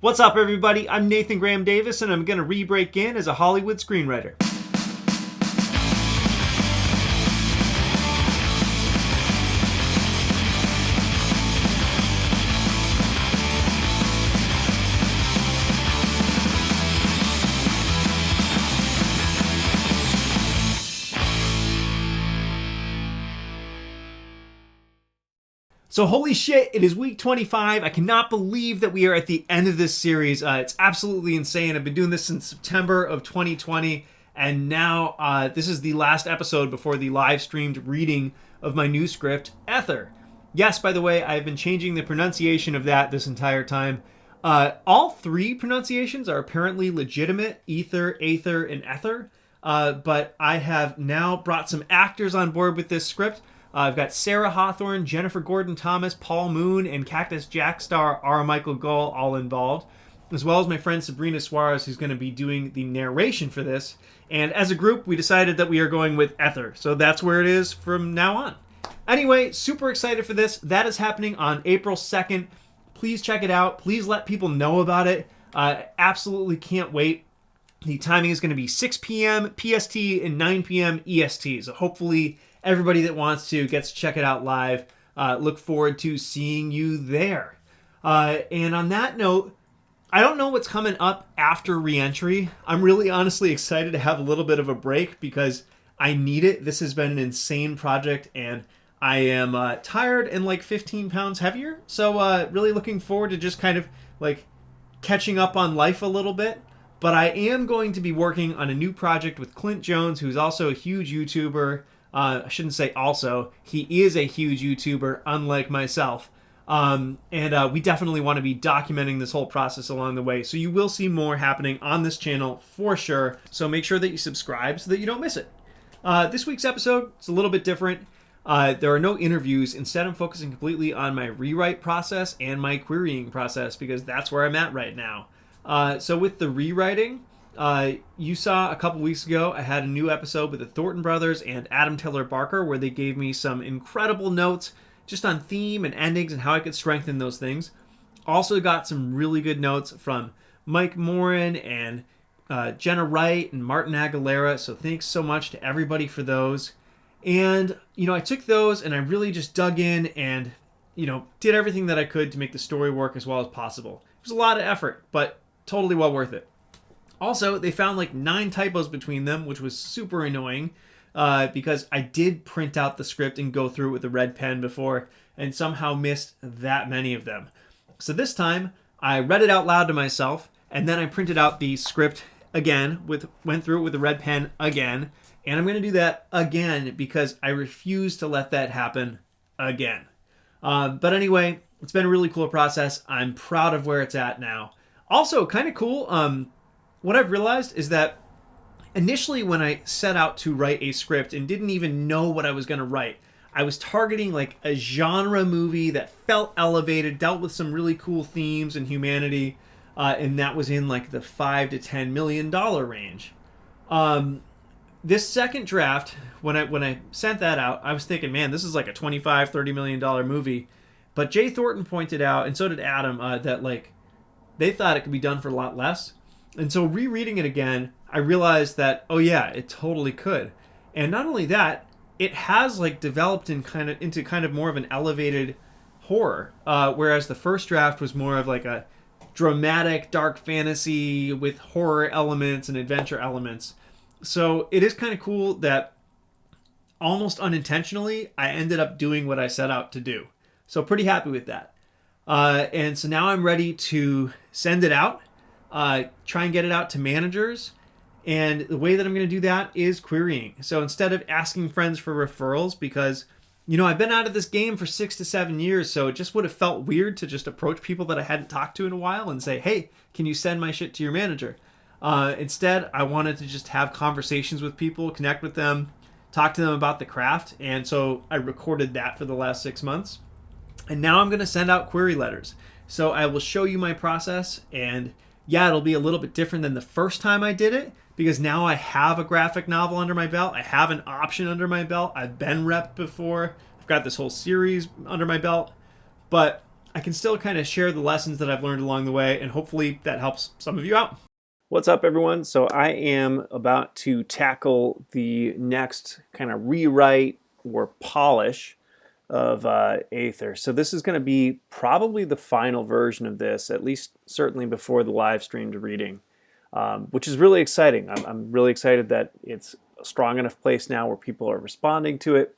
What's up, everybody? I'm Nathan Graham Davis, and I'm going to re-break in as a Hollywood screenwriter. So holy shit, it is week 25. I cannot believe that we are at the end of this series. It's absolutely insane. I've been doing this since September of 2020, and now this is the last episode before the live streamed reading of my new script, ÆTHER. Yes, by the way, I've been changing the pronunciation of that this entire time. All three pronunciations are apparently legitimate, ether, ÆTHER, and ÆTHER, but I have now brought some actors on board with this script. I've got Sarah Hawthorne, Jennifer Gordon-Thomas, Paul Moon, and Cactus Jack star R. Michael Gull all involved, as well as my friend Sabrina Suarez, who's going to be doing the narration for this. And as a group, we decided that we are going with ÆTHER, so that's where it is from now on. Anyway, super excited for this. That is happening on April 2nd. Please check it out. Please let people know about it. Absolutely can't wait. The timing is going to be 6 p.m. PST and 9 p.m. EST, so hopefully everybody that wants to gets to check it out live. Look forward to seeing you there. And on that note, I don't know what's coming up after re-entry. I'm really honestly excited to have a little bit of a break because I need it. This has been an insane project and I am tired and like 15 pounds heavier. So really looking forward to just kind of like catching up on life a little bit. But I am going to be working on a new project with Clint Jones, who's also a huge YouTuber. I shouldn't say also. He is a huge YouTuber, unlike myself. And we definitely want to be documenting this whole process along the way. So you will see more happening on this channel for sure. So make sure that you subscribe so that you don't miss it. This week's episode is a little bit different. There are no interviews. Instead, I'm focusing completely on my rewrite process and my querying process because that's where I'm at right now. So with the rewriting, you saw a couple weeks ago, I had a new episode with the Thornton brothers and Adam Taylor Barker where they gave me some incredible notes just on theme and endings and how I could strengthen those things. Also got some really good notes from Mike Morin and Jenna Wright and Martin Aguilera. So thanks so much to everybody for those. And, I took those and I really just dug in and, did everything that I could to make the story work as well as possible. It was a lot of effort, but totally well worth it. Also, they found like 9 typos between them, which was super annoying because I did print out the script and go through it with a red pen before and somehow missed that many of them. So this time, I read it out loud to myself and then I printed out the script again, went through it with a red pen again, and I'm going to do that again because I refuse to let that happen again. But anyway, it's been a really cool process. I'm proud of where it's at now. Also, kind of cool, what I've realized is that initially when I set out to write a script and didn't even know what I was going to write, I was targeting like a genre movie that felt elevated, dealt with some really cool themes and humanity, and that was in like the $5 to $10 million range. This second draft, when I sent that out, I was thinking, man, this is like a $25, $30 million movie. But Jay Thornton pointed out, and so did Adam, that like they thought it could be done for a lot less. And so rereading it again, I realized that, oh yeah, it totally could. And not only that, it has like developed into kind of more of an elevated horror, whereas the first draft was more of like a dramatic dark fantasy with horror elements and adventure elements. So it is kind of cool that almost unintentionally, I ended up doing what I set out to do. So pretty happy with that. And so now I'm ready to send it out, try and get it out to managers. And the way that I'm going to do that is querying. So instead of asking friends for referrals, because, I've been out of this game for 6 to 7 years, so it just would have felt weird to just approach people that I hadn't talked to in a while and say, hey, can you send my shit to your manager? Instead, I wanted to just have conversations with people, connect with them, talk to them about the craft. And so I recorded that for the last 6 months. And now I'm going to send out query letters. So I will show you my process. And yeah, it'll be a little bit different than the first time I did it because now I have a graphic novel under my belt. I have an option under my belt. I've been repped before. I've got this whole series under my belt. But I can still kind of share the lessons that I've learned along the way, and hopefully that helps some of you out. What's up, everyone? So I am about to tackle the next kind of rewrite or polish of ÆTHER. So this is going to be probably the final version of this, at least certainly before the live streamed reading, which is really exciting. I'm really excited that it's a strong enough place now where people are responding to it.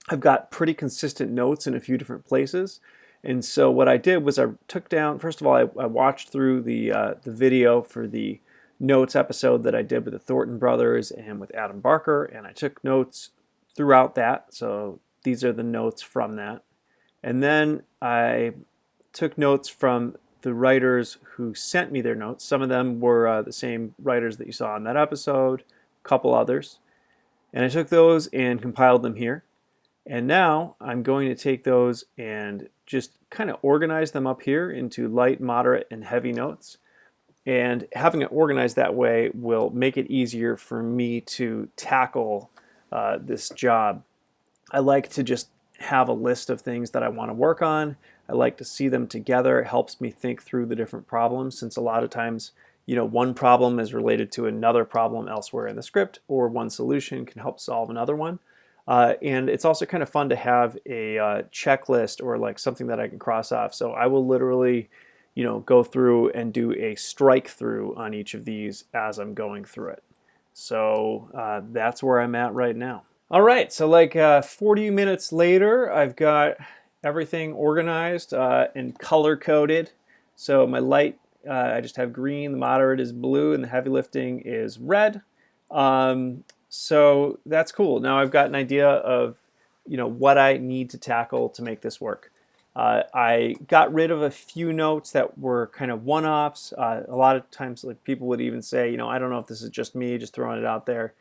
I've got pretty consistent notes in a few different places. And so what I did was I took down, first of all, I watched through the video for the notes episode that I did with the Thornton brothers and with Adam Barker, and I took notes throughout that. So these are the notes from that. And then I took notes from the writers who sent me their notes. Some of them were the same writers that you saw in that episode, a couple others. And I took those and compiled them here. And now I'm going to take those and just kind of organize them up here into light, moderate, and heavy notes. And having it organized that way will make it easier for me to tackle this job. I like to just have a list of things that I want to work on. I like to see them together. It helps me think through the different problems, since a lot of times, one problem is related to another problem elsewhere in the script, or one solution can help solve another one. And it's also kind of fun to have a checklist or like something that I can cross off. So I will literally, go through and do a strike through on each of these as I'm going through it. So that's where I'm at right now. All right, so like 40 minutes later, I've got everything organized and color coded. So my light, I just have green, the moderate is blue, and the heavy lifting is red. So that's cool. Now I've got an idea of, what I need to tackle to make this work. I got rid of a few notes that were kind of one-offs. A lot of times, like, people would even say, I don't know if this is just me, just throwing it out there.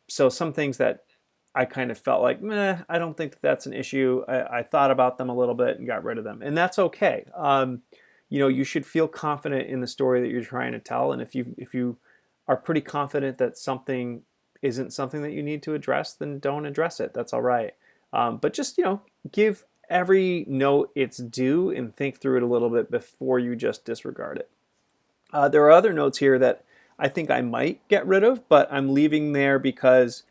So some things that I kind of felt like, I don't think that's an issue. I thought about them a little bit and got rid of them, and that's okay. You should feel confident in the story that you're trying to tell, and if you are pretty confident that something isn't something that you need to address, then don't address it. That's all right. But just, give every note its due and think through it a little bit before you just disregard it. There are other notes here that I think I might get rid of, but I'm leaving there because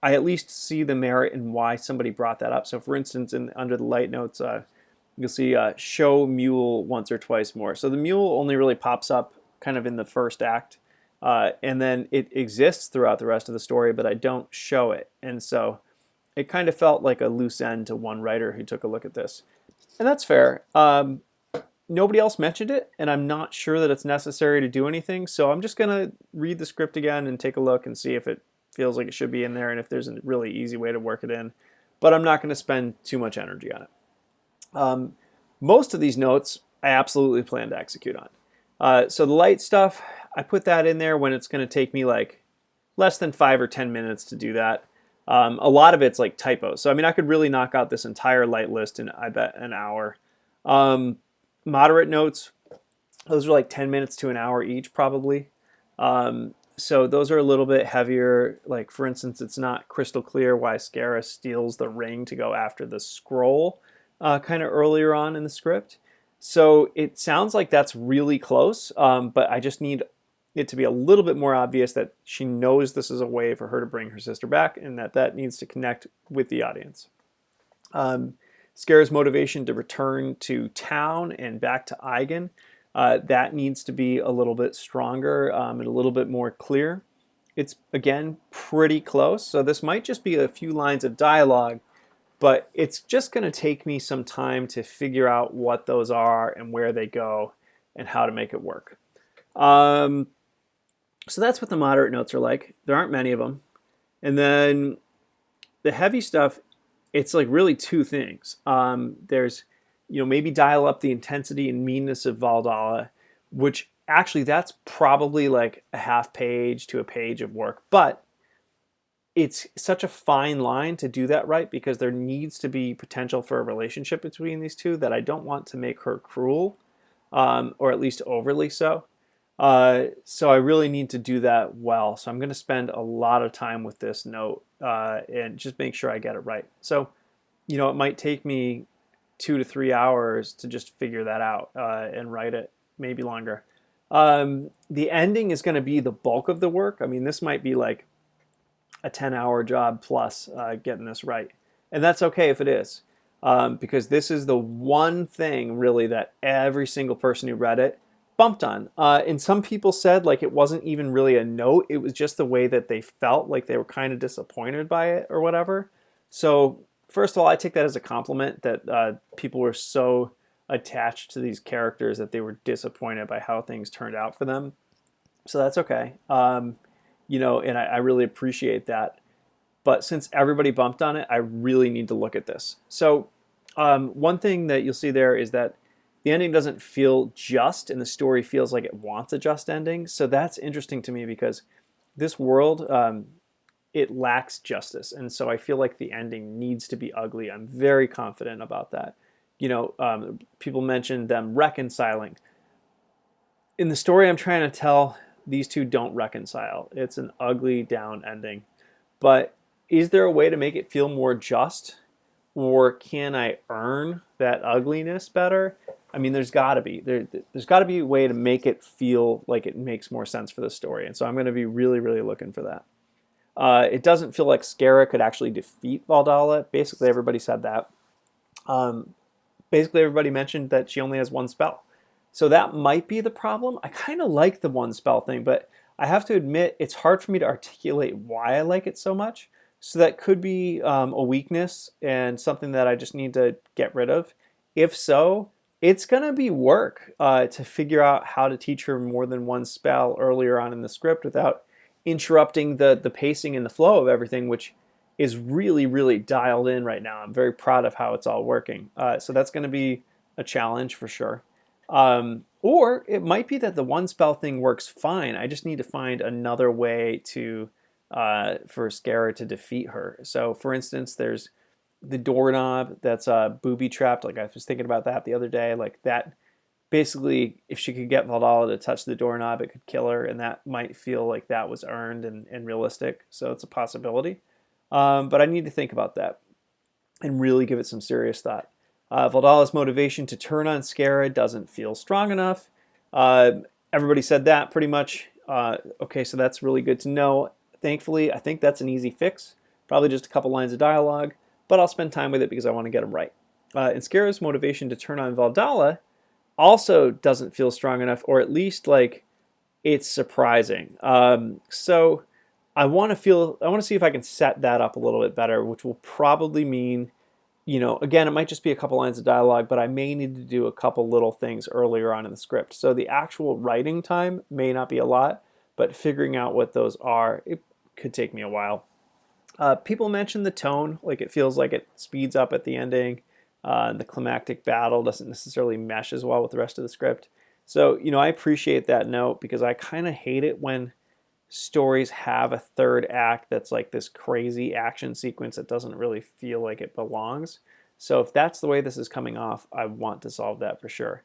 I at least see the merit in why somebody brought that up. So for instance, under the light notes, you'll see show mule once or twice more. So the mule only really pops up kind of in the first act. And then it exists throughout the rest of the story, but I don't show it. And so it kind of felt like a loose end to one writer who took a look at this. And that's fair. Nobody else mentioned it, and I'm not sure that it's necessary to do anything. So I'm just going to read the script again and take a look and see if it feels like it should be in there and if there's a really easy way to work it in. But I'm not going to spend too much energy on it. Most of these notes I absolutely plan to execute on. So the light stuff, I put that in there when it's going to take me like less than 5 or 10 minutes to do that. A lot of it's like typos. So, I could really knock out this entire light list in, I bet, an hour. Moderate notes, those are like 10 minutes to an hour each probably. So those are a little bit heavier. Like, for instance, it's not crystal clear why Scarus steals the ring to go after the scroll kind of earlier on in the script. So it sounds like that's really close, but I just need it to be a little bit more obvious that she knows this is a way for her to bring her sister back, and that needs to connect with the audience. Scar's motivation to return to town and back to Eigen, that needs to be a little bit stronger and a little bit more clear. It's, again, pretty close, so this might just be a few lines of dialogue, but it's just going to take me some time to figure out what those are and where they go and how to make it work. So that's what the moderate notes are like. There aren't many of them. And then the heavy stuff, it's like really two things. There's, maybe dial up the intensity and meanness of Valdala, which actually that's probably like a half page to a page of work. But it's such a fine line to do that right, because there needs to be potential for a relationship between these two that I don't want to make her cruel, or at least overly so. So I really need to do that well. So I'm going to spend a lot of time with this note and just make sure I get it right. So, it might take me 2 to 3 hours to just figure that out and write it, maybe longer. The ending is going to be the bulk of the work. I mean, this might be like a 10-hour job plus getting this right. And that's okay if it is, because this is the one thing really that every single person who read it bumped on. And some people said like it wasn't even really a note. It was just the way that they felt, like they were kind of disappointed by it or whatever. So first of all, I take that as a compliment that people were so attached to these characters that they were disappointed by how things turned out for them. So that's okay. And I really appreciate that. But since everybody bumped on it, I really need to look at this. So one thing that you'll see there is that the ending doesn't feel just, and the story feels like it wants a just ending. So that's interesting to me because this world, it lacks justice. And so I feel like the ending needs to be ugly. I'm very confident about that. People mentioned them reconciling. In the story I'm trying to tell, these two don't reconcile. It's an ugly down ending. But is there a way to make it feel more just? Or can I earn that ugliness better? I mean, there's got to be. There's got to be a way to make it feel like it makes more sense for the story. And so I'm going to be really, really looking for that. It doesn't feel like Skara could actually defeat Valdala. Basically, everybody said that. Basically, everybody mentioned that she only has one spell. So that might be the problem. I kind of like the one spell thing, but I have to admit it's hard for me to articulate why I like it so much. So that could be a weakness and something that I just need to get rid of. If so, it's going to be work to figure out how to teach her more than one spell earlier on in the script without interrupting the pacing and the flow of everything, which is really, really dialed in right now. I'm very proud of how it's all working. So that's going to be a challenge for sure. Or it might be that the one spell thing works fine. I just need to find another way to for Skara to defeat her. So, for instance, there's the doorknob that's booby trapped. Like I was thinking about that the other day. Like that, basically, if she could get Valdala to touch the doorknob, it could kill her, and that might feel like that was earned and realistic. So it's a possibility. But I need to think about that and really give it some serious thought. Valdala's motivation to turn on Skara doesn't feel strong enough. Everybody said that pretty much. Okay, so that's really good to know. Thankfully, I think that's an easy fix. Probably just a couple lines of dialogue, but I'll spend time with it because I want to get them right. And Skara's motivation to turn on Valdala also doesn't feel strong enough, or at least like it's surprising. So I want to see if I can set that up a little bit better, which will probably mean, again, it might just be a couple lines of dialogue, but I may need to do a couple little things earlier on in the script. So the actual writing time may not be a lot, but figuring out what those are, it could take me a while. People mention the tone, like it feels like it speeds up at the ending. The climactic battle doesn't necessarily mesh as well with the rest of the script. So, I appreciate that note because I kind of hate it when stories have a third act that's like this crazy action sequence that doesn't really feel like it belongs. So if that's the way this is coming off, I want to solve that for sure.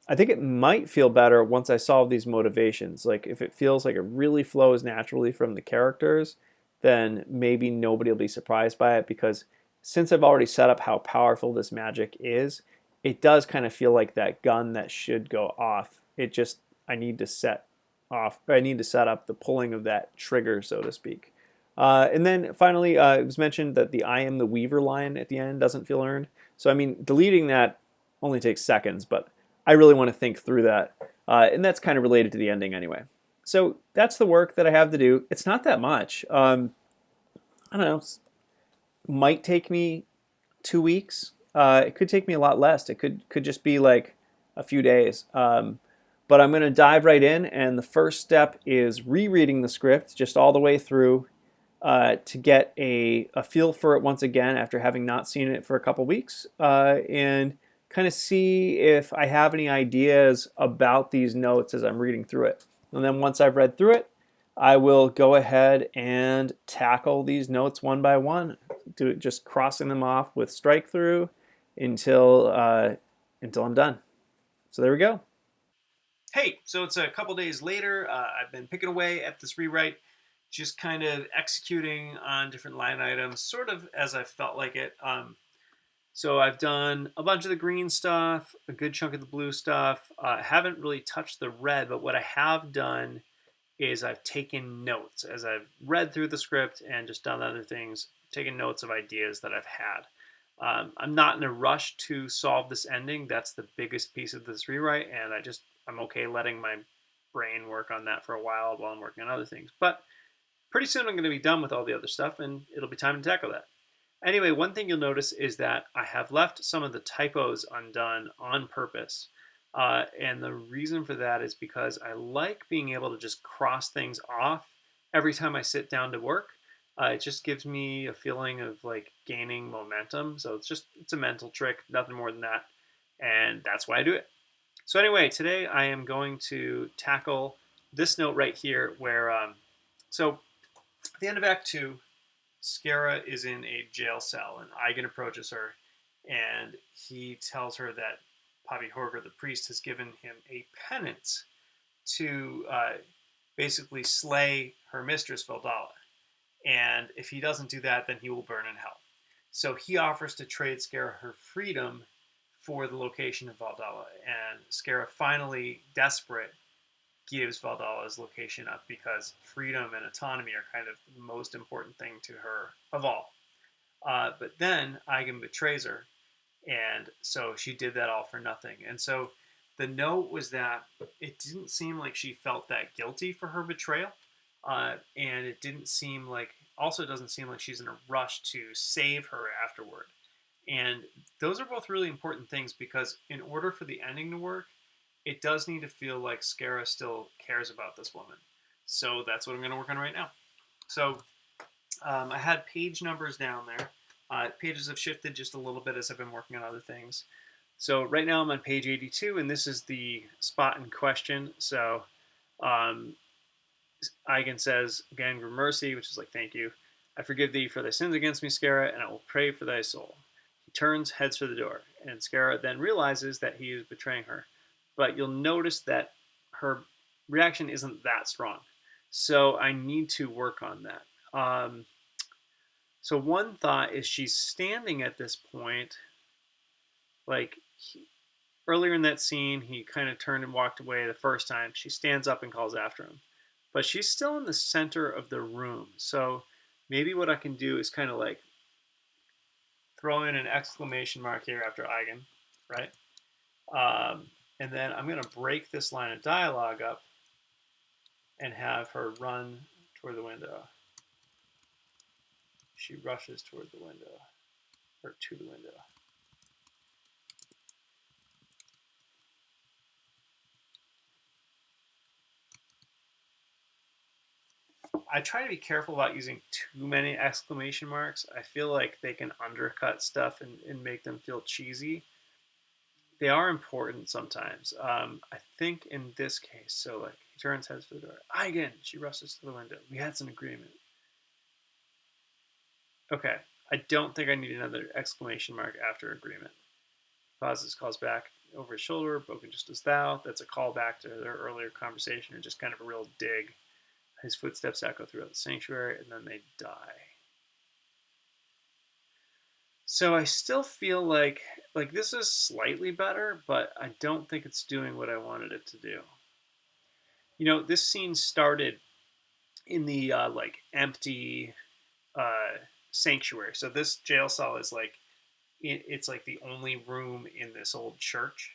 I think it might feel better once I solve these motivations. Like if it feels like it really flows naturally from the characters, then maybe nobody will be surprised by it because since I've already set up how powerful this magic is, it does kind of feel like that gun that should go off. I need to set up the pulling of that trigger, so to speak. And then finally, it was mentioned that the I am the Weaver line at the end doesn't feel earned. So, I mean, deleting that only takes seconds, but I really want to think through that. And that's kind of related to the ending anyway. So that's the work that I have to do. It's not that much. I don't know. Might take me 2 weeks. It could take me a lot less. It could just be like a few days. But I'm going to dive right in, and the first step is rereading the script just all the way through to get a feel for it once again after having not seen it for a couple weeks, and kind of see if I have any ideas about these notes as I'm reading through it. And then once I've read through it, I will go ahead and tackle these notes one by one, just crossing them off with strike through until I'm done. So there we go. Hey, so it's a couple days later. I've been picking away at this rewrite, just kind of executing on different line items, sort of as I felt like it. So I've done a bunch of the green stuff, a good chunk of the blue stuff. I haven't really touched the red, but what I have done is I've taken notes as I've read through the script and just done other things, taken notes of ideas that I've had. I'm not in a rush to solve this ending. That's the biggest piece of this rewrite, and I'm okay letting my brain work on that for a while I'm working on other things. But pretty soon I'm going to be done with all the other stuff, and it'll be time to tackle that. Anyway, one thing you'll notice is that I have left some of the typos undone on purpose. And the reason for that is because I like being able to just cross things off every time I sit down to work. It just gives me a feeling of like gaining momentum. So it's a mental trick, nothing more than that. And that's why I do it. So anyway, today I am going to tackle this note right here where, so at the end of Act 2, Skara is in a jail cell, and Eigen approaches her, and he tells her that Pavi Horger, the priest, has given him a penance to basically slay her mistress, Valdala. And if he doesn't do that, then he will burn in hell. So he offers to trade Skara her freedom for the location of Valdala. And Skara, finally desperate, gives Valdala's location up because freedom and autonomy are kind of the most important thing to her of all. But then Eigen betrays her, and so she did that all for nothing. And so the note was that it didn't seem like she felt that guilty for her betrayal, and it didn't seem like, also it doesn't seem like she's in a rush to save her afterward. And those are both really important things because in order for the ending to work, it does need to feel like Skara still cares about this woman. So that's what I'm going to work on right now. So I had page numbers down there. Pages have shifted just a little bit as I've been working on other things. So right now I'm on page 82, and this is the spot in question. So Eigen says, again, mercy, which is like, thank you. I forgive thee for thy sins against me, Skara, and I will pray for thy soul. He turns, heads for the door, and Skara then realizes that he is betraying her. But you'll notice that her reaction isn't that strong. So I need to work on that. So one thought is she's standing at this point, like earlier in that scene, he kind of turned and walked away the first time. She stands up and calls after him. But she's still in the center of the room. So maybe what I can do is kind of like throw in an exclamation mark here after Eigen, right? And then I'm going to break this line of dialogue up and have her run toward the window. She rushes toward the window, or to the window. I try to be careful about using too many exclamation marks. I feel like they can undercut stuff and make them feel cheesy. They are important sometimes. I think in this case, so like he turns heads for the door. Eigen, she rushes to the window. We had some agreement. Okay, I don't think I need another exclamation mark after agreement. Pauses, calls back over his shoulder, broken just as thou. That's a callback to their earlier conversation and just kind of a real dig. His footsteps echo throughout the sanctuary, and then they die. So I still feel like this is slightly better, but I don't think it's doing what I wanted it to do. You know, this scene started in the like empty sanctuary. So this jail cell is like it's like the only room in this old church,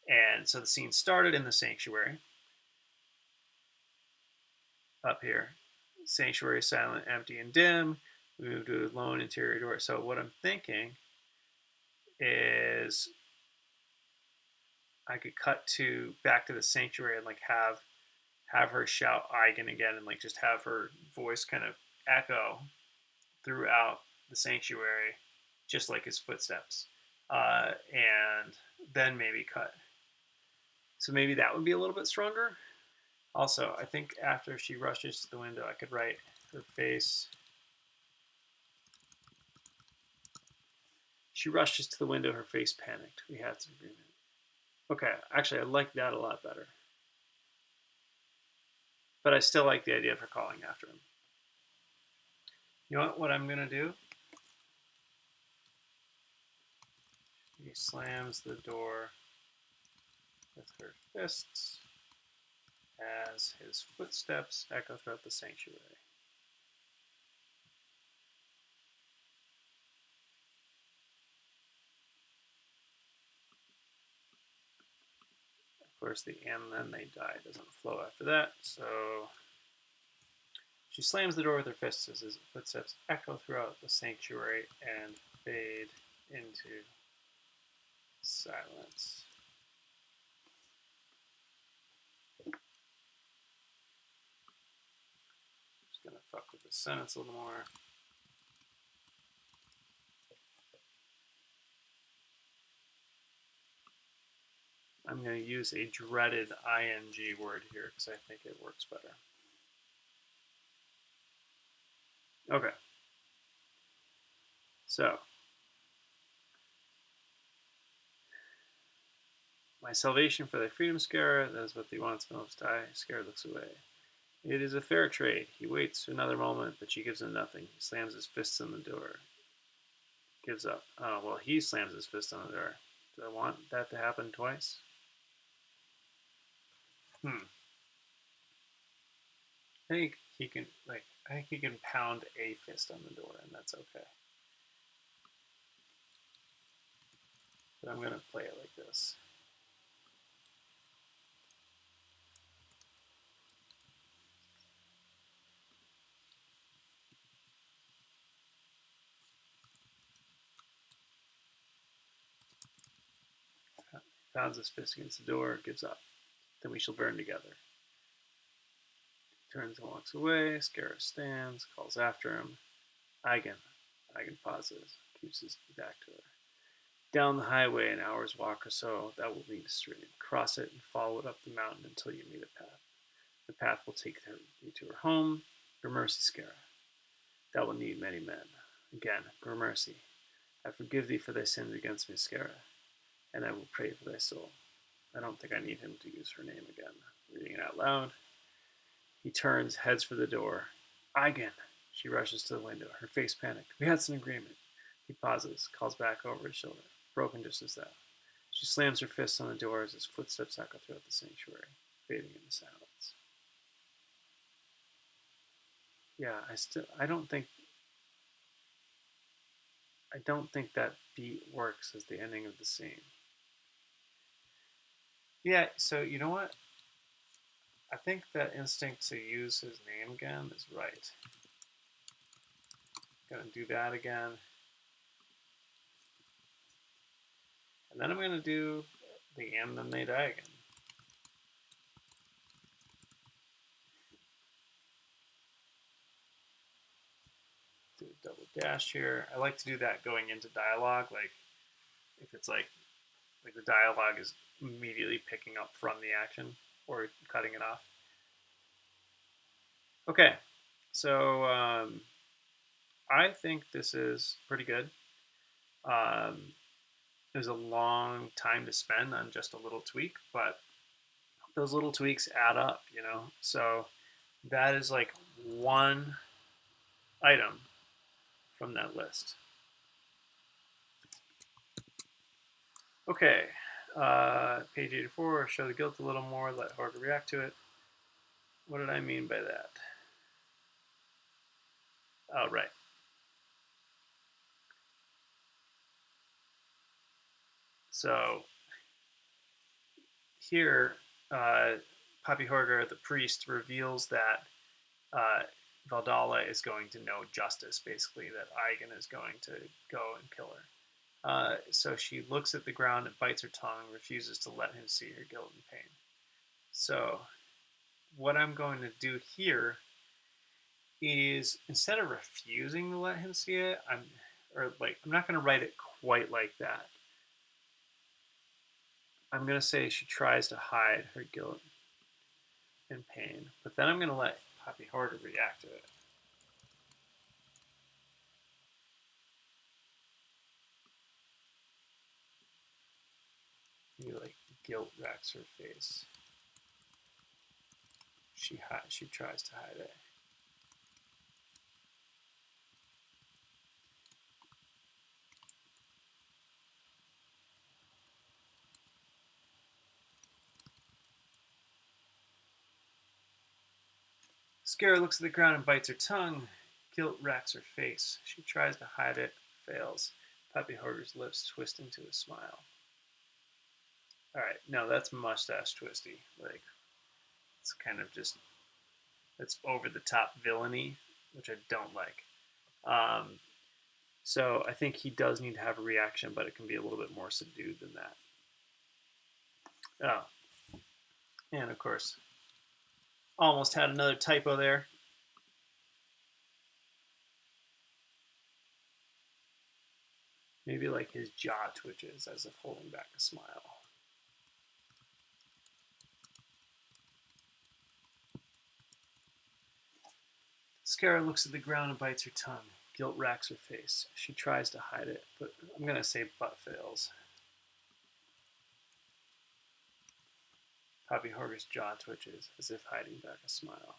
and so the scene started in the sanctuary. Up here, sanctuary, silent, empty, and dim. We move to a lone interior door. So what I'm thinking is I could cut to back to the sanctuary and like have her shout Eigen again and like just have her voice kind of echo throughout the sanctuary, just like his footsteps, and then maybe cut. So maybe that would be a little bit stronger. Also, I think after she rushes to the window, I could write her face. She rushes to the window, her face panicked. We had some agreement. Okay, actually, I like that a lot better. But I still like the idea of her calling after him. You know what I'm going to do? She slams the door with her fists as his footsteps echo throughout the sanctuary. Of course, the "and then they die" doesn't flow after that, so she slams the door with her fists as his footsteps echo throughout the sanctuary and fade into silence. Just gonna fuck with the sentence a little more. I'm going to use a dreaded ing word here because I think it works better. Okay. So, my salvation for thy freedom, Scara, that is what thee wants most. Scara looks away. It is a fair trade. He waits another moment, but she gives him nothing. He slams his fists on the door. Gives up. Oh, well, he slams his fist on the door. Do I want that to happen twice? I think he can, I think he can pound a fist on the door, and that's okay. But I'm going to play it like this. Pounds his fist against the door, gives up. Then we shall burn together. Turns and walks away. Scara stands, calls after him. Eigen. Eigen pauses, keeps his back to her. Down the highway, an hour's walk or so, that will lead a stream. Cross it and follow it up the mountain until you meet a path. The path will take you to her home. Gramercy, Scara. That will need many men. Again, Gramercy. I forgive thee for thy sins against me, Scara, and I will pray for thy soul. I don't think I need him to use her name again. Reading it out loud. He turns, heads for the door. Eigen! She rushes to the window, her face panicked. We had some agreement. He pauses, calls back over his shoulder. Broken just as that. She slams her fists on the door as his footsteps echo throughout the sanctuary, fading into silence. Yeah, I don't think that beat works as the ending of the scene. Yeah, so you know what? I think that instinct to use his name again is right. Gonna do that again. And then I'm gonna do the "and then they die" again. Do a double dash here. I like to do that going into dialogue, like if it's like the dialogue is immediately picking up from the action or cutting it off. Okay, so I think this is pretty good. It was a long time to spend on just a little tweak, but those little tweaks add up, you know? So that is like one item from that list. Okay, page 84, show the guilt a little more, let Horga react to it. What did I mean by that? Oh, right. So here, Papi Horga, the priest, reveals that Valdala is going to know justice, basically, that Eigen is going to go and kill her. So she looks at the ground and bites her tongue, refuses to let him see her guilt and pain. So what I'm going to do here is, instead of refusing to let him see it, I'm not going to write it quite like that. I'm going to say she tries to hide her guilt and pain, but then I'm going to let Papi Horga react to it. Maybe like guilt racks her face. She tries to hide it. Scara looks at the ground and bites her tongue. Guilt racks her face. She tries to hide it, fails. Puppy Hoarder's lips twist into a smile. Alright, no, that's mustache twisty. Like, it's kind of just, it's over the top villainy, which I don't like. So I think he does need to have a reaction, but it can be a little bit more subdued than that. Oh, and of course, almost had another typo there. Maybe like his jaw twitches as if holding back a smile. Scara looks at the ground and bites her tongue. Guilt racks her face. She tries to hide it, but I'm going to say but fails. Poppy Hoarder's jaw twitches as if hiding back a smile.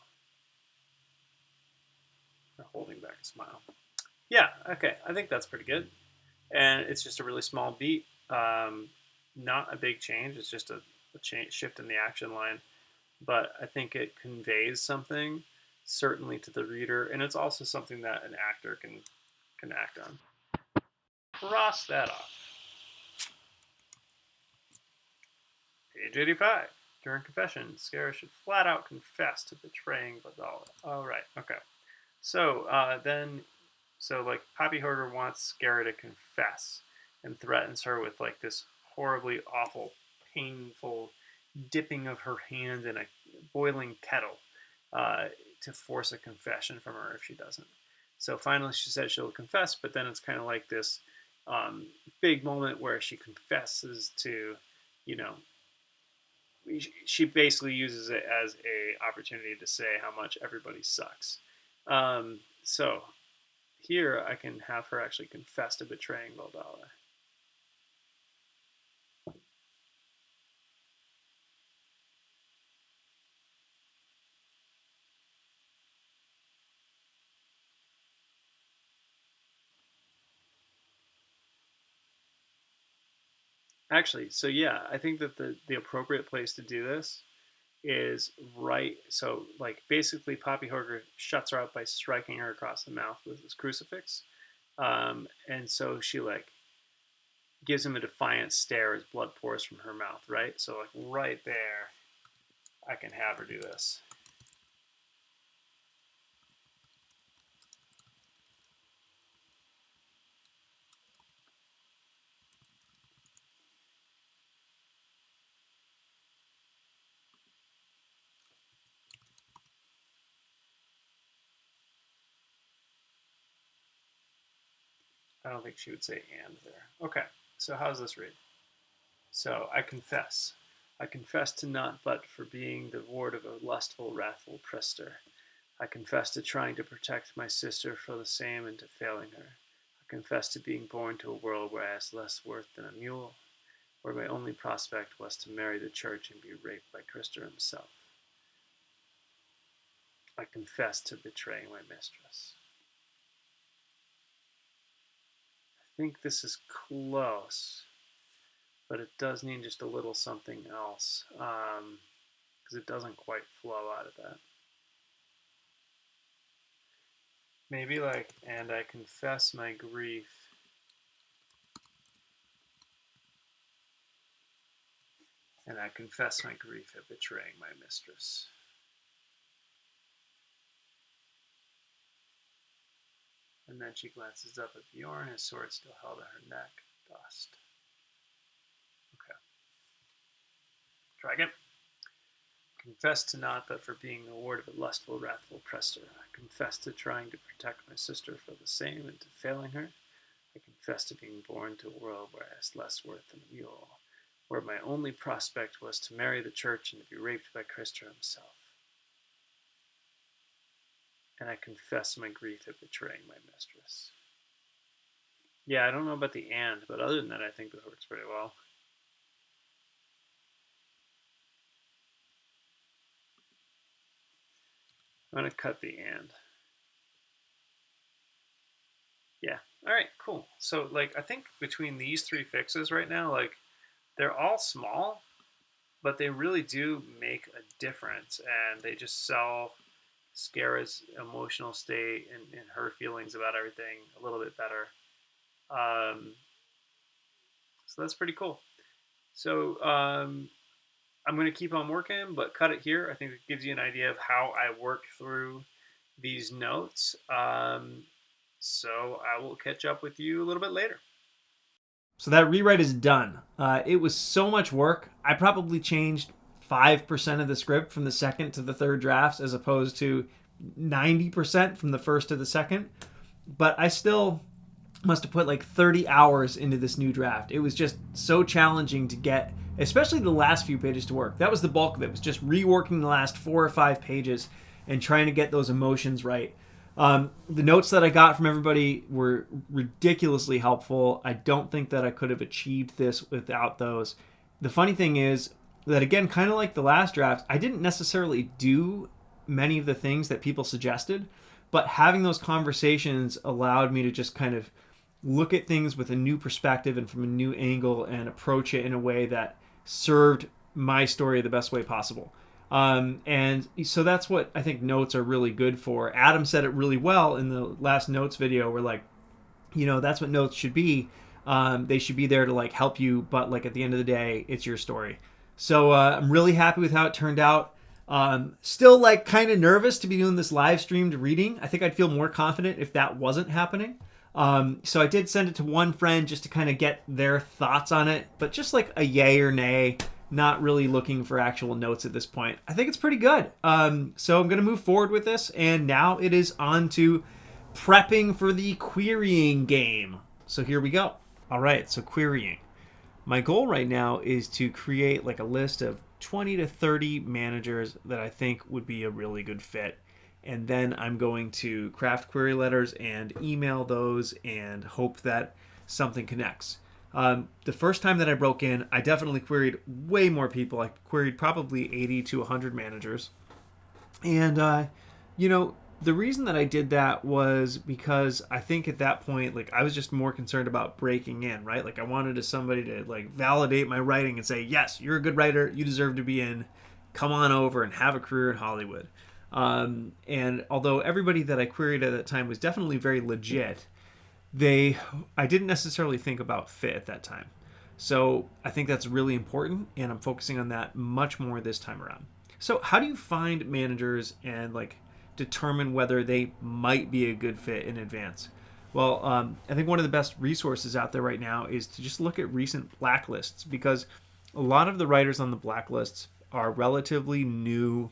Or holding back a smile. Yeah, okay, I think that's pretty good. And it's just a really small beat. Not a big change, it's just a shift in the action line. But I think it conveys something, certainly to the reader, and it's also something that an actor can act on. Cross that off. Page 85. During confession, Scara should flat out confess to betraying Vidala. Oh, right, okay. So like Poppy Hoarder wants Scara to confess and threatens her with like this horribly awful, painful dipping of her hand in a boiling kettle to force a confession from her if she doesn't. So finally she says she'll confess, but then it's kind of like this big moment where she confesses to, you know, she basically uses it as a opportunity to say how much everybody sucks. So here I can have her actually confess to betraying Vidala. Actually, so yeah, I think that the appropriate place to do this is right. So like basically, Poppy Hoarder shuts her out by striking her across the mouth with his crucifix, and so she like gives him a defiant stare as blood pours from her mouth. Right. So like right there, I can have her do this. I don't think she would say and there. Okay, so how does this read? So I confess. I confess to not but for being the ward of a lustful, wrathful priester. I confess to trying to protect my sister for the same and to failing her. I confess to being born to a world where I was less worth than a mule, where my only prospect was to marry the church and be raped by Christer himself. I confess to betraying my mistress. I think this is close, but it does need just a little something else, because it doesn't quite flow out of that. Maybe like, and I confess my grief and I confess my grief at betraying my mistress. And then she glances up at Bjorn, his sword still held at her neck. Dust. Okay. Try again. Confess to not but for being the ward of a lustful, wrathful priester. I confess to trying to protect my sister for the same and to failing her. I confess to being born to a world where I was less worth than a mule, where my only prospect was to marry the church and to be raped by Christer himself. And I confess my grief at betraying my mistress. Yeah, I don't know about the and, but other than that, I think this works pretty well. I'm going to cut the and. Yeah. All right, cool. So, like, I think between these three fixes right now, like, they're all small, but they really do make a difference, and they just sell Scara's emotional state and her feelings about everything a little bit better. So that's pretty cool. So I'm going to keep on working, but cut it here. I think it gives you an idea of how I work through these notes. So I will catch up with you a little bit later. So that rewrite is done. It was so much work. I probably changed 5% of the script from the second to the third drafts as opposed to 90% from the first to the second. But I still must have put like 30 hours into this new draft. It was just so challenging to get, especially the last few pages to work. That was the bulk of it. It was just reworking the last 4 or 5 pages and trying to get those emotions right. The notes that I got from everybody were ridiculously helpful. I don't think that I could have achieved this without those. The funny thing is that, again, kind of like the last draft, I didn't necessarily do many of the things that people suggested, but having those conversations allowed me to just kind of look at things with a new perspective and from a new angle and approach it in a way that served my story the best way possible. And so that's what I think notes are really good for. Adam said it really well in the last notes video. We're like, that's what notes should be. They should be there to like help you, but like at the end of the day, it's your story. So I'm really happy with how it turned out. Still like kind of nervous to be doing this live streamed reading. I think I'd feel more confident if that wasn't happening. So I did send it to one friend just to kind of get their thoughts on it, but just like a yay or nay. Not really looking for actual notes at this point. I think it's pretty good. So I'm going to move forward with this, and now it is on to prepping for the querying game. So here we go. All right, so querying. My goal right now is to create like a list of 20 to 30 managers that I think would be a really good fit. And then I'm going to craft query letters and email those and hope that something connects. The first time that I broke in, I definitely queried way more people. I queried probably 80 to 100 managers. And, the reason that I did that was because I think at that point, like, I was just more concerned about breaking in, right? Like, I wanted somebody to, like, validate my writing and say, yes, you're a good writer. You deserve to be in. Come on over and have a career in Hollywood. And although everybody that I queried at that time was definitely very legit, I didn't necessarily think about fit at that time. So I think that's really important, and I'm focusing on that much more this time around. So how do you find managers and like determine whether they might be a good fit in advance? Well, I think one of the best resources out there right now is to just look at recent blacklists, because a lot of the writers on the blacklists are relatively new.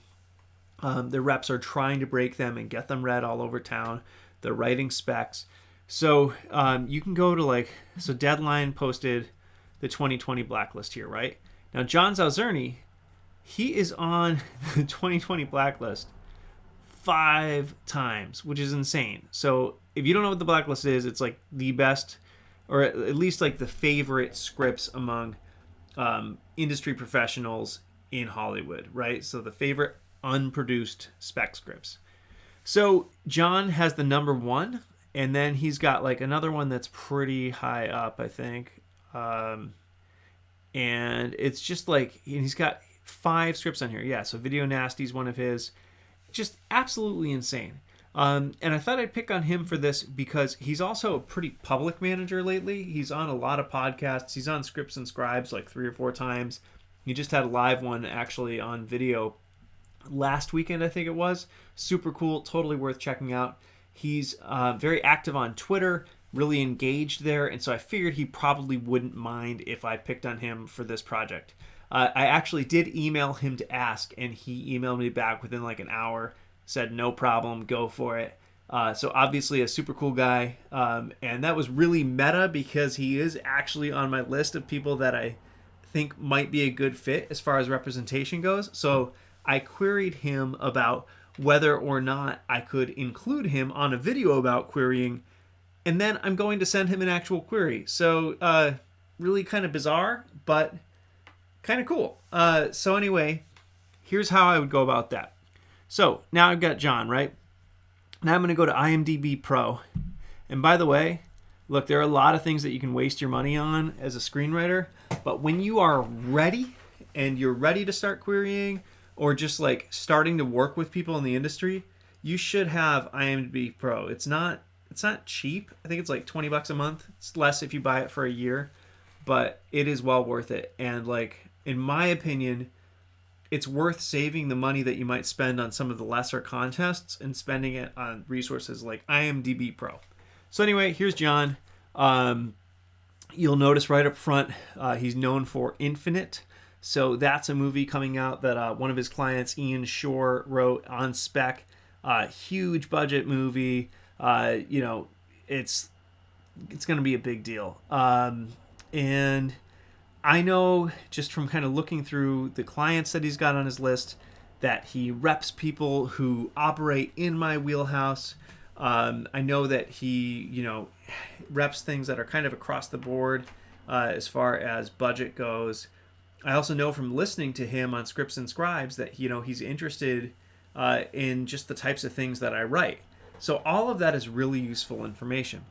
The reps are trying to break them and get them read all over town. They're writing specs. So you can go to Deadline posted the 2020 blacklist here, right? Now, John Zalzerny, he is on the 2020 blacklist 5 times, which is insane. So if you don't know what the blacklist is, it's like the best, or at least like the favorite scripts among industry professionals in Hollywood, right? So the favorite unproduced spec scripts. So John has the number 1. And then he's got like another one that's pretty high up, I think. And it's just like, he's got 5 scripts on here. Yeah, so Video Nasty is one of his. Just absolutely insane. And I thought I'd pick on him for this because he's also a pretty public manager lately. He's on a lot of podcasts. He's on Scripts and Scribes like 3 or 4 times. He just had a live one actually on video last weekend, I think it was. Super cool. Totally worth checking out. He's very active on Twitter, really engaged there, and so I figured he probably wouldn't mind if I picked on him for this project. I actually did email him to ask, and he emailed me back within like an hour, said no problem, go for it. So obviously a super cool guy, and that was really meta because he is actually on my list of people that I think might be a good fit as far as representation goes. So I queried him about whether or not I could include him on a video about querying, and then I'm going to send him an actual query. So really kind of bizarre, but kind of cool. So anyway, here's how I would go about that. So now I've got John, right? Now I'm going to go to IMDb Pro. And by the way, look, there are a lot of things that you can waste your money on as a screenwriter, but when you are ready and you're ready to start querying, or just like starting to work with people in the industry, you should have IMDb Pro. It's not cheap. I think it's like $20 a month. It's less if you buy it for a year, but it is well worth it. And like, in my opinion, it's worth saving the money that you might spend on some of the lesser contests and spending it on resources like IMDb Pro. So anyway, here's John. You'll notice right up front, he's known for Infinite. So that's a movie coming out that one of his clients, Ian Shore, wrote on spec. Huge budget movie. It's going to be a big deal. And I know just from kind of looking through the clients that he's got on his list that he reps people who operate in my wheelhouse. I know that he, reps things that are kind of across the board as far as budget goes. I also know from listening to him on Scripts and Scribes that, he's interested in just the types of things that I write. So all of that is really useful information.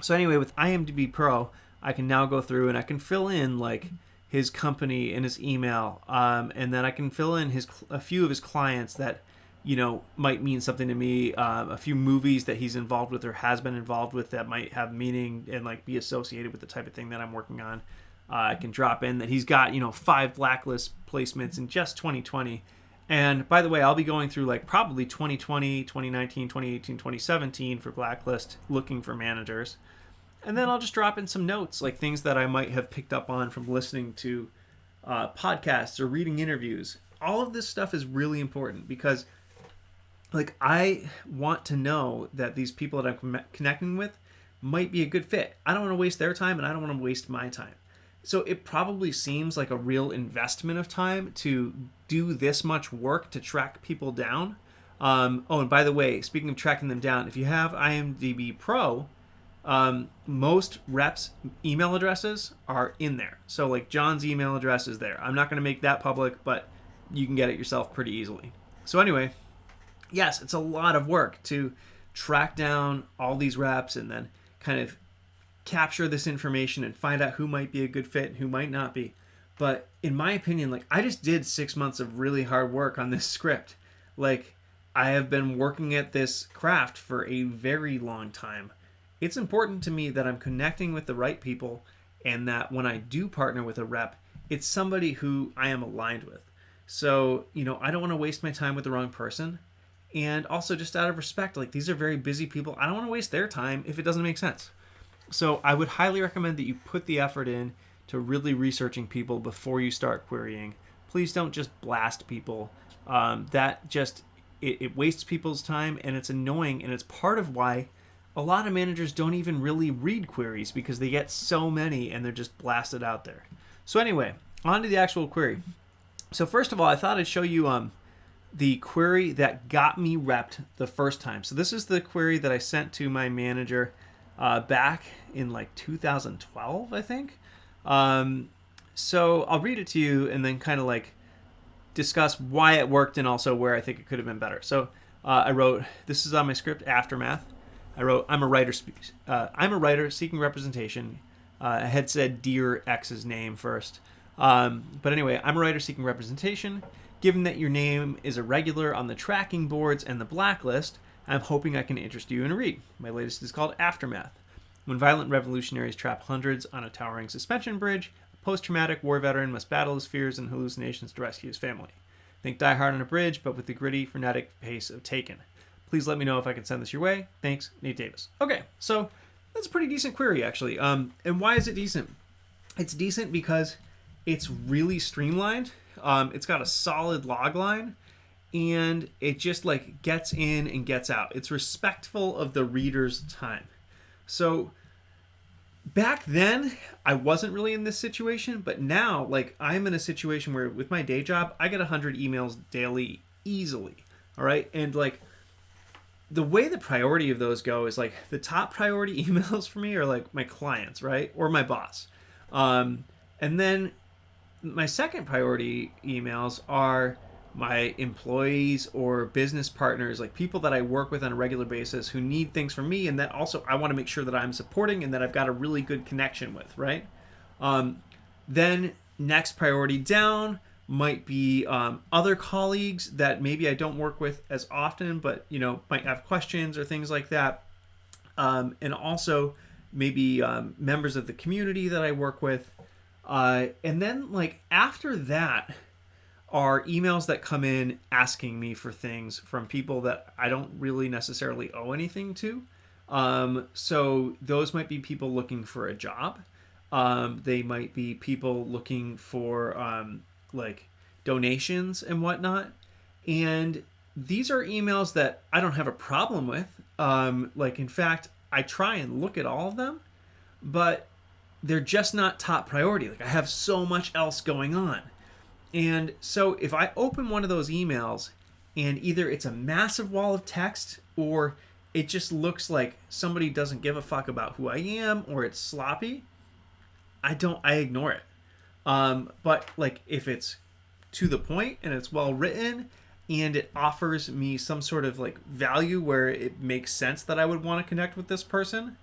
So anyway, with IMDb Pro, I can now go through and I can fill in like his company and his email, and then I can fill in a few of his clients that might mean something to me, a few movies that he's involved with or has been involved with that might have meaning and like be associated with the type of thing that I'm working on. I can drop in that he's got 5 blacklist placements in just 2020. And by the way, I'll be going through like probably 2020, 2019, 2018, 2017 for blacklist, looking for managers. And then I'll just drop in some notes, like things that I might have picked up on from listening to podcasts or reading interviews. All of this stuff is really important because like I want to know that these people that I'm connecting with might be a good fit. I don't want to waste their time and I don't want to waste my time. So it probably seems like a real investment of time to do this much work to track people down. And by the way, speaking of tracking them down, if you have IMDb Pro, most reps' email addresses are in there. So like John's email address is there. I'm not going to make that public, but you can get it yourself pretty easily. So anyway, yes, it's a lot of work to track down all these reps and then kind of capture this information and find out who might be a good fit and who might not be. But in my opinion, like I just did 6 months of really hard work on this script. Like I have been working at this craft for a very long time. It's important to me that I'm connecting with the right people and that when I do partner with a rep, it's somebody who I am aligned with. So, I don't want to waste my time with the wrong person. And also just out of respect, like these are very busy people. I don't want to waste their time if it doesn't make sense. So I would highly recommend that you put the effort in to really researching people before you start querying. Please don't just blast people. That just, it wastes people's time and it's annoying. And it's part of why a lot of managers don't even really read queries because they get so many and they're just blasted out there. So anyway, on to the actual query. So first of all, I thought I'd show you the query that got me repped the first time. So this is the query that I sent to my manager back in like 2012, I think. So I'll read it to you and then kind of like discuss why it worked and also where I think it could have been better. So I wrote, this is on my script, Aftermath. I wrote, I'm a writer seeking representation. I had said Dear X's name first. But anyway, I'm a writer seeking representation. Given that your name is a regular on the tracking boards and the blacklist, I'm hoping I can interest you in a read. My latest is called Aftermath. When violent revolutionaries trap hundreds on a towering suspension bridge, a post-traumatic war veteran must battle his fears and hallucinations to rescue his family. Think Die Hard on a bridge, but with the gritty, frenetic pace of Taken. Please let me know if I can send this your way. Thanks, Nate Davis. Okay, so that's a pretty decent query, actually. And why is it decent? It's decent because it's really streamlined. It's got a solid log line, and it just like gets in and gets out. It's respectful of the reader's time. So back then, I wasn't really in this situation, but now, like, I'm in a situation where with my day job, I get 100 emails daily easily. All right, and like, the way the priority of those go is like the top priority emails for me are like my clients, right? Or my boss. And then my second priority emails are my employees or business partners, like people that I work with on a regular basis who need things from me and that also I want to make sure that I'm supporting and that I've got a really good connection with, right? Then next priority down, might be other colleagues that maybe I don't work with as often, but might have questions or things like that. And also maybe members of the community that I work with. And then like after that are emails that come in asking me for things from people that I don't really necessarily owe anything to. So those might be people looking for a job. They might be people looking for like donations and whatnot. And these are emails that I don't have a problem with. Like, in fact, I try and look at all of them, but they're just not top priority. Like, I have so much else going on. And so if I open one of those emails and either it's a massive wall of text or it just looks like somebody doesn't give a fuck about who I am or it's sloppy, I ignore it. But like if it's to the point and it's well written and it offers me some sort of like value where it makes sense that I would want to connect with this person.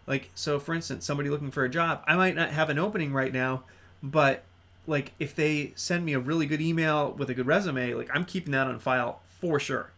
Like, so for instance, somebody looking for a job, I might not have an opening right now, but like if they send me a really good email with a good resume, like I'm keeping that on file for sure.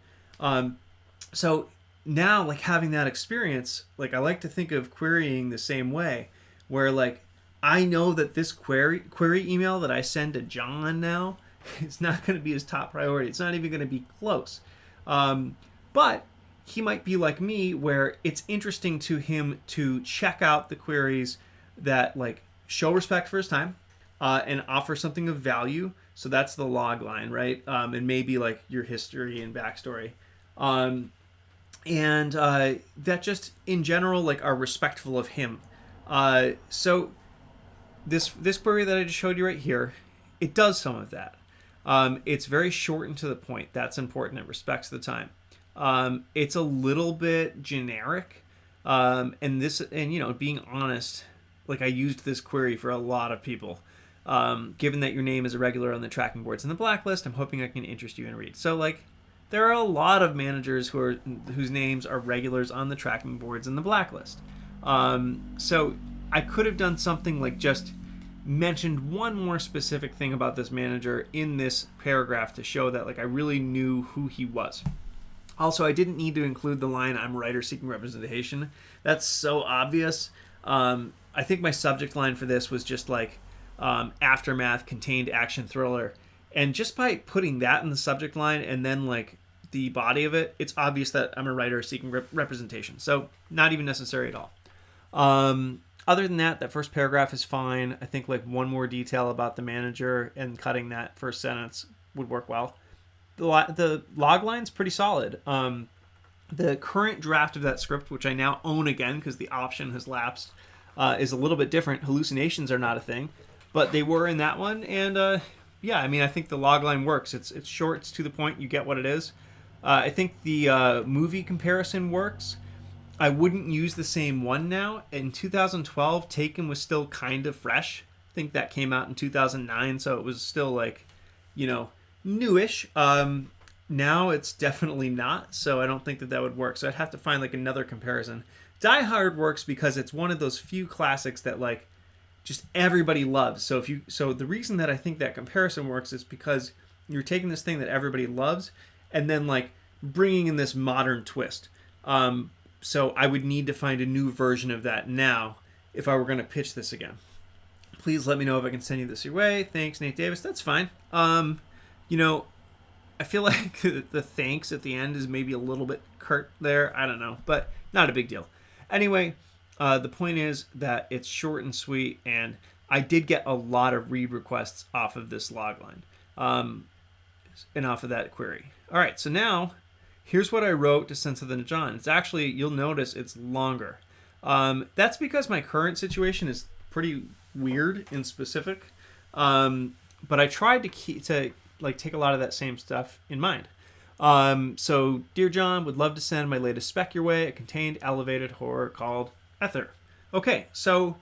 So now like having that experience, like I like to think of querying the same way where like I know that this query email that I send to John now is not going to be his top priority. It's not even going to be close. But he might be like me where it's interesting to him to check out the queries that like show respect for his time and offer something of value. So that's the log line, right? And maybe like your history and backstory. And that just in general like are respectful of him. So this query that I just showed you right here, it does some of that. It's very short and to the point. That's important. It respects the time. It's a little bit generic. And being honest, like I used this query for a lot of people. Given that your name is a regular on the tracking boards and the blacklist, I'm hoping I can interest you and read. So like there are a lot of managers whose names are regulars on the tracking boards and the blacklist. So I could have done something like just mentioned one more specific thing about this manager in this paragraph to show that like I really knew who he was. Also, I didn't need to include the line, I'm a writer seeking representation. That's so obvious. I think my subject line for this was just like aftermath, contained action thriller. And just by putting that in the subject line and then like the body of it, it's obvious that I'm a writer seeking representation. So not even necessary at all. Other than that, that first paragraph is fine. I think like one more detail about the manager and cutting that first sentence would work well. The log line's pretty solid. The current draft of that script, which I now own again because the option has lapsed, is a little bit different. Hallucinations are not a thing, but they were in that one. And yeah, I mean, I think the log line works. It's short, it's to the point, you get what it is. I think the movie comparison works. I wouldn't use the same one now. In 2012, Taken was still kind of fresh. I think that came out in 2009, so it was still like, newish. Now it's definitely not, so I don't think that would work. So I'd have to find like another comparison. Die Hard works because it's one of those few classics that like just everybody loves. So the reason that I think that comparison works is because you're taking this thing that everybody loves and then like bringing in this modern twist. So I would need to find a new version of that now if I were going to pitch this again. Please let me know if I can send you this your way. Thanks, Nate Davis. That's fine. I feel like the thanks at the end is maybe a little bit curt there. I don't know, but not a big deal. Anyway, the point is that it's short and sweet, and I did get a lot of read requests off of this logline and off of that query. All right, so now here's what I wrote to send to the John. It's actually, you'll notice it's longer. That's because my current situation is pretty weird and specific, but I tried to take a lot of that same stuff in mind. So, Dear John, would love to send my latest spec your way, a contained elevated horror called ÆTHER. Okay, so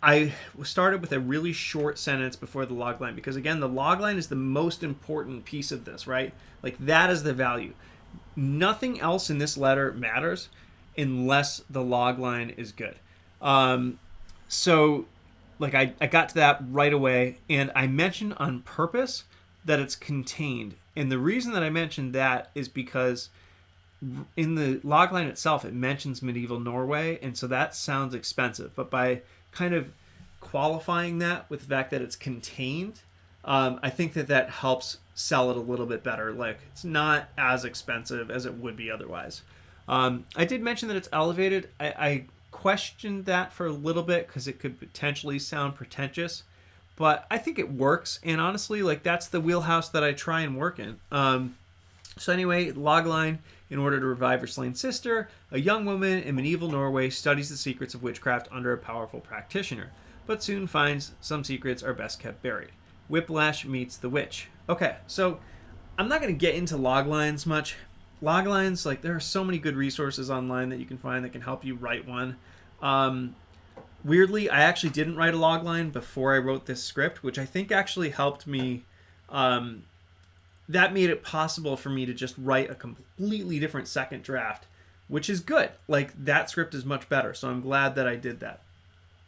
I started with a really short sentence before the logline because, again, the logline is the most important piece of this, right? Like, that is the value. Nothing else in this letter matters unless the logline is good. So like I got to that right away, and I mentioned on purpose that it's contained. And the reason that I mentioned that is because in the logline itself, it mentions medieval Norway, and so that sounds expensive. But by kind of qualifying that with the fact that it's contained, I think that that helps sell it a little bit better. Like, it's not as expensive as it would be otherwise. I did mention that it's elevated. I questioned that for a little bit because it could potentially sound pretentious, but I think it works. And honestly, like, that's the wheelhouse that I try and work in. So anyway, logline: in order to revive her slain sister, a young woman in medieval Norway studies the secrets of witchcraft under a powerful practitioner, but soon finds some secrets are best kept buried. Whiplash meets the witch. Okay, so I'm not going to get into loglines much. Loglines, like, there are so many good resources online that you can find that can help you write one. Weirdly, I actually didn't write a logline before I wrote this script, which I think actually helped me. That made it possible for me to just write a completely different second draft, which is good. Like, that script is much better, so I'm glad that I did that.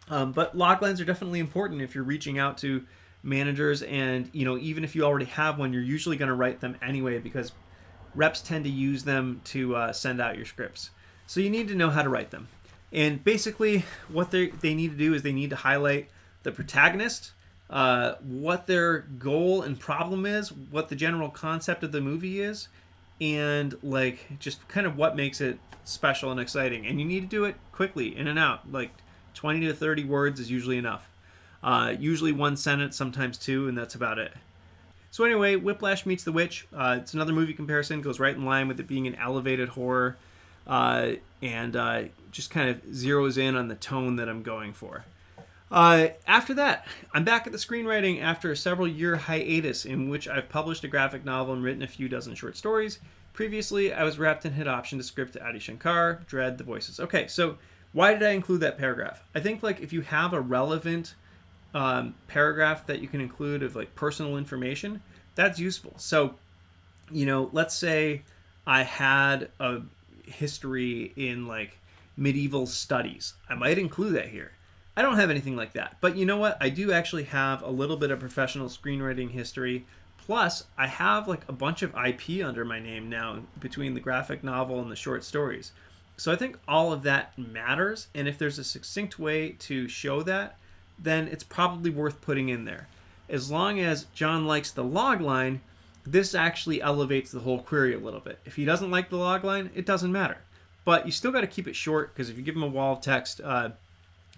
But loglines are definitely important if you're reaching out to managers, and even if you already have one, you're usually going to write them anyway because reps tend to use them to send out your scripts. So you need to know how to write them. And basically, what they need to do is they need to highlight the protagonist, what their goal and problem is, what the general concept of the movie is, and like just kind of what makes it special and exciting. And you need to do it quickly, in and out. Like 20 to 30 words is usually enough. Usually one sentence, sometimes two, and that's about it. So anyway, Whiplash meets the Witch. It's another movie comparison, goes right in line with it being an elevated horror, and just kind of zeroes in on the tone that I'm going for. After that, I'm back at the screenwriting after a several-year hiatus in which I've published a graphic novel and written a few dozen short stories. Previously, I was wrapped and had optioned a script to Adi Shankar, Dread, The Voices. Okay, so why did I include that paragraph? I think, like, if you have a relevant paragraph that you can include of, like, personal information, that's useful. So, let's say I had a history in, like, medieval studies. I might include that here. I don't have anything like that. But you know what? I do actually have a little bit of professional screenwriting history. Plus, I have like a bunch of IP under my name now between the graphic novel and the short stories. So I think all of that matters. And if there's a succinct way to show that, then it's probably worth putting in there. As long as John likes the logline, this actually elevates the whole query a little bit. If he doesn't like the logline, it doesn't matter. But you still got to keep it short, because if you give him a wall of text,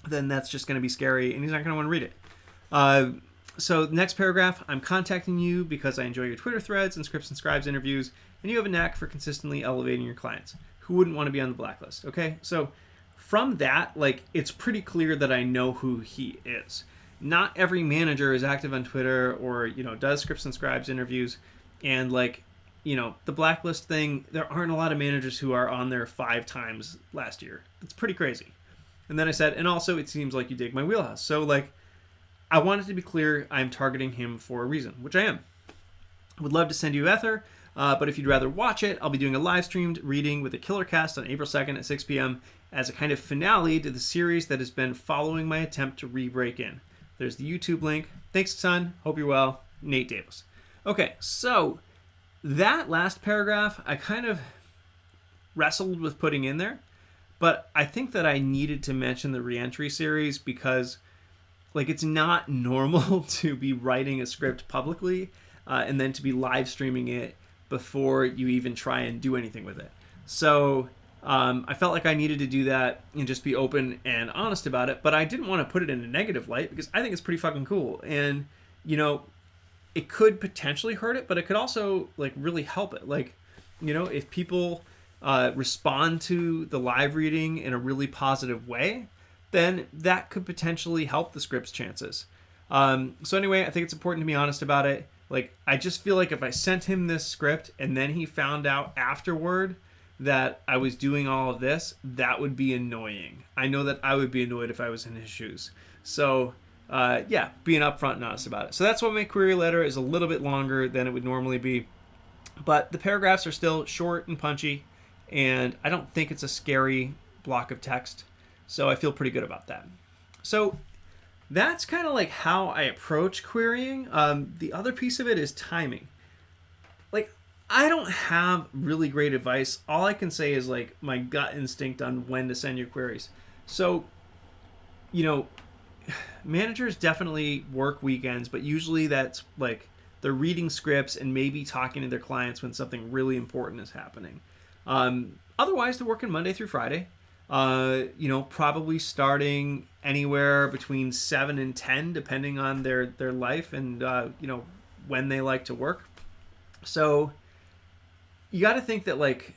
then that's just going to be scary, and he's not going to want to read it. So next paragraph: I'm contacting you because I enjoy your Twitter threads and Scripts and Scribes interviews, and you have a knack for consistently elevating your clients. Who wouldn't want to be on the blacklist? Okay, so from that, like, it's pretty clear that I know who he is. Not every manager is active on Twitter or, does Scripts and Scribes interviews, and like, the blacklist thing, there aren't a lot of managers who are on there 5 times last year. It's pretty crazy. And then I said, and also it seems like you dig my wheelhouse. So, like, I wanted to be clear I'm targeting him for a reason, which I am. Would love to send you ÆTHER, but if you'd rather watch it, I'll be doing a live-streamed reading with a killer cast on April 2nd at 6 p.m. as a kind of finale to the series that has been following my attempt to re-break in. There's the YouTube link. Thanks, son. Hope you're well. Nate Davis. Okay, so that last paragraph, I kind of wrestled with putting in there, but I think that I needed to mention the Reentry series because, like, it's not normal to be writing a script publicly and then to be live streaming it before you even try and do anything with it. So I felt like I needed to do that and just be open and honest about it, but I didn't want to put it in a negative light because I think it's pretty fucking cool. And, it could potentially hurt it, but it could also, like, really help it. Like, if people respond to the live reading in a really positive way, then that could potentially help the script's chances. So anyway, I think it's important to be honest about it. Like, I just feel like if I sent him this script and then he found out afterward that I was doing all of this, that would be annoying. I know that I would be annoyed if I was in his shoes. So being upfront and honest about it. So that's why my query letter is a little bit longer than it would normally be. But the paragraphs are still short and punchy, and I don't think it's a scary block of text. So I feel pretty good about that. So that's kind of like how I approach querying. The other piece of it is timing. Like, I don't have really great advice. All I can say is like my gut instinct on when to send your queries. So, you know, managers definitely work weekends, but usually that's like they're reading scripts and maybe talking to their clients when something really important is happening. Otherwise, they're working Monday through Friday. Probably starting anywhere between 7 and 10, depending on their life and when they like to work. So you got to think that like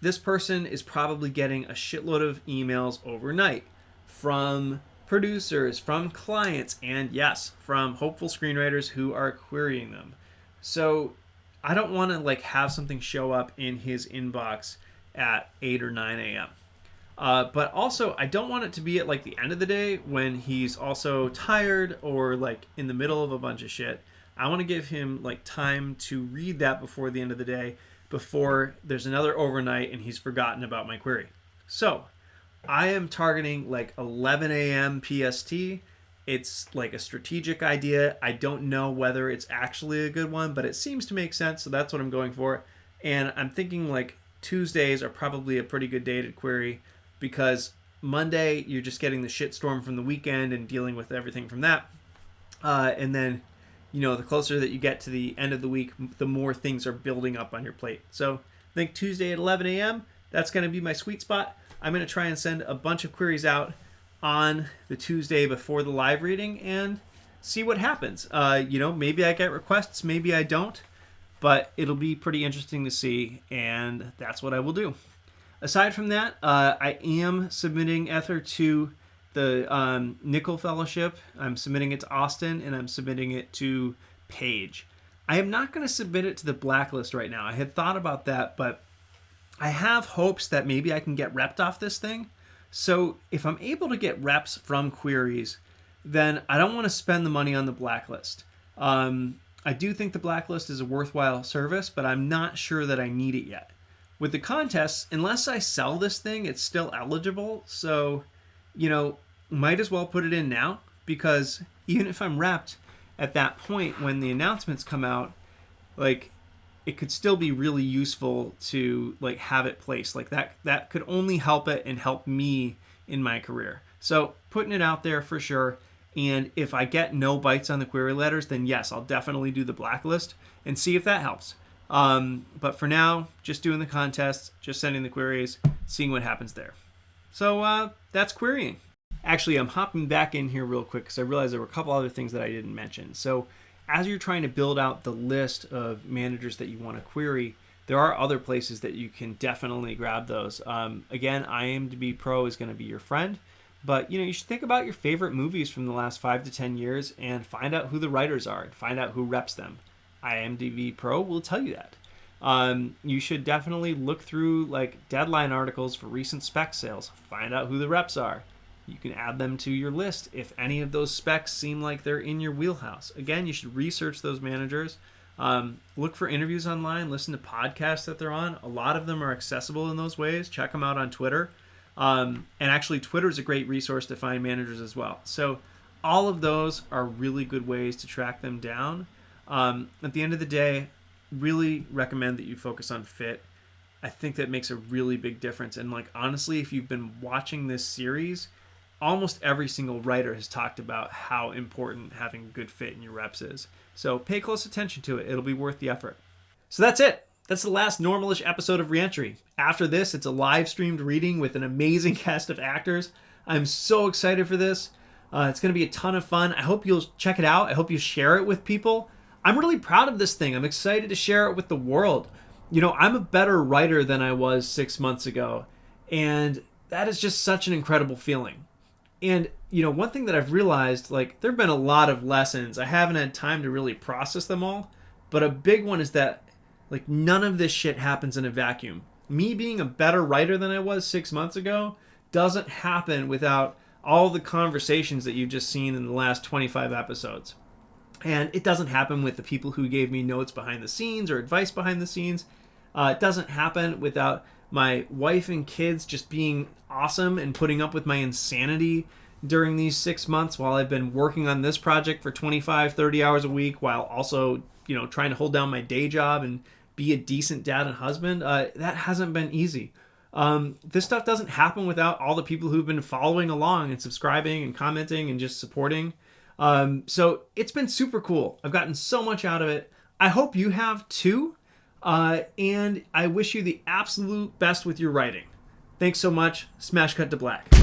this person is probably getting a shitload of emails overnight from producers, from clients, and yes, from hopeful screenwriters who are querying them. So I don't want to like have something show up in his inbox at 8 or 9 a.m. But also, I don't want it to be at like the end of the day when he's also tired or like in the middle of a bunch of shit. I want to give him like time to read that before the end of the day, before there's another overnight and he's forgotten about my query. So I am targeting like 11 a.m. PST. It's like a strategic idea. I don't know whether it's actually a good one, but it seems to make sense, so that's what I'm going for. And I'm thinking like Tuesdays are probably a pretty good day to query because Monday you're just getting the shitstorm from the weekend and dealing with everything from that. And then, the closer that you get to the end of the week, the more things are building up on your plate. So I think Tuesday at 11 a.m., that's going to be my sweet spot. I'm going to try and send a bunch of queries out on the Tuesday before the live reading and see what happens. Maybe I get requests, maybe I don't, but it'll be pretty interesting to see, and that's what I will do. Aside from that, I am submitting ÄTHER to the Nickel Fellowship. I'm submitting it to Austin, and I'm submitting it to Paige. I am not going to submit it to the Blacklist right now. I had thought about that, but I have hopes that maybe I can get repped off this thing. So if I'm able to get reps from queries, then I don't want to spend the money on the Blacklist. I do think the Blacklist is a worthwhile service, but I'm not sure that I need it yet. With the contests, unless I sell this thing, it's still eligible. So, might as well put it in now, because even if I'm repped at that point when the announcements come out, like, it could still be really useful to like have it placed. Like that could only help it and help me in my career. So putting it out there for sure. And if I get no bites on the query letters, then yes, I'll definitely do the Blacklist and see if that helps. But for now, just doing the contests, just sending the queries, seeing what happens there. So that's querying. Actually, I'm hopping back in here real quick because I realized there were a couple other things that I didn't mention. So as you're trying to build out the list of managers that you want to query, there are other places that you can definitely grab those. Again, IMDb Pro is going to be your friend, but you should think about your favorite movies from the last 5 to 10 years and find out who the writers are and find out who reps them. IMDb Pro will tell you that. You should definitely look through like Deadline articles for recent spec sales. Find out who the reps are. You can add them to your list if any of those specs seem like they're in your wheelhouse. Again, you should research those managers. Look for interviews online. Listen to podcasts that they're on. A lot of them are accessible in those ways. Check them out on Twitter. And actually, Twitter is a great resource to find managers as well. So all of those are really good ways to track them down. At the end of the day, really recommend that you focus on fit. I think that makes a really big difference. And like honestly, if you've been watching this series, almost every single writer has talked about how important having good fit in your reps is. So pay close attention to it. It'll be worth the effort. So that's it. That's the last normalish episode of Reentry. After this, it's a live streamed reading with an amazing cast of actors. I'm so excited for this. It's going to be a ton of fun. I hope you'll check it out. I hope you share it with people. I'm really proud of this thing. I'm excited to share it with the world. I'm a better writer than I was 6 months ago. And that is just such an incredible feeling. And, one thing that I've realized, like, there have been a lot of lessons. I haven't had time to really process them all. But a big one is that, like, none of this shit happens in a vacuum. Me being a better writer than I was 6 months ago doesn't happen without all the conversations that you've just seen in the last 25 episodes. And it doesn't happen with the people who gave me notes behind the scenes or advice behind the scenes. It doesn't happen without my wife and kids just being awesome and putting up with my insanity during these 6 months while I've been working on this project for 25, 30 hours a week, while also, trying to hold down my day job and be a decent dad and husband. That hasn't been easy. This stuff doesn't happen without all the people who've been following along and subscribing and commenting and just supporting. So it's been super cool. I've gotten so much out of it. I hope you have too. And I wish you the absolute best with your writing. Thanks so much. Smash cut to black.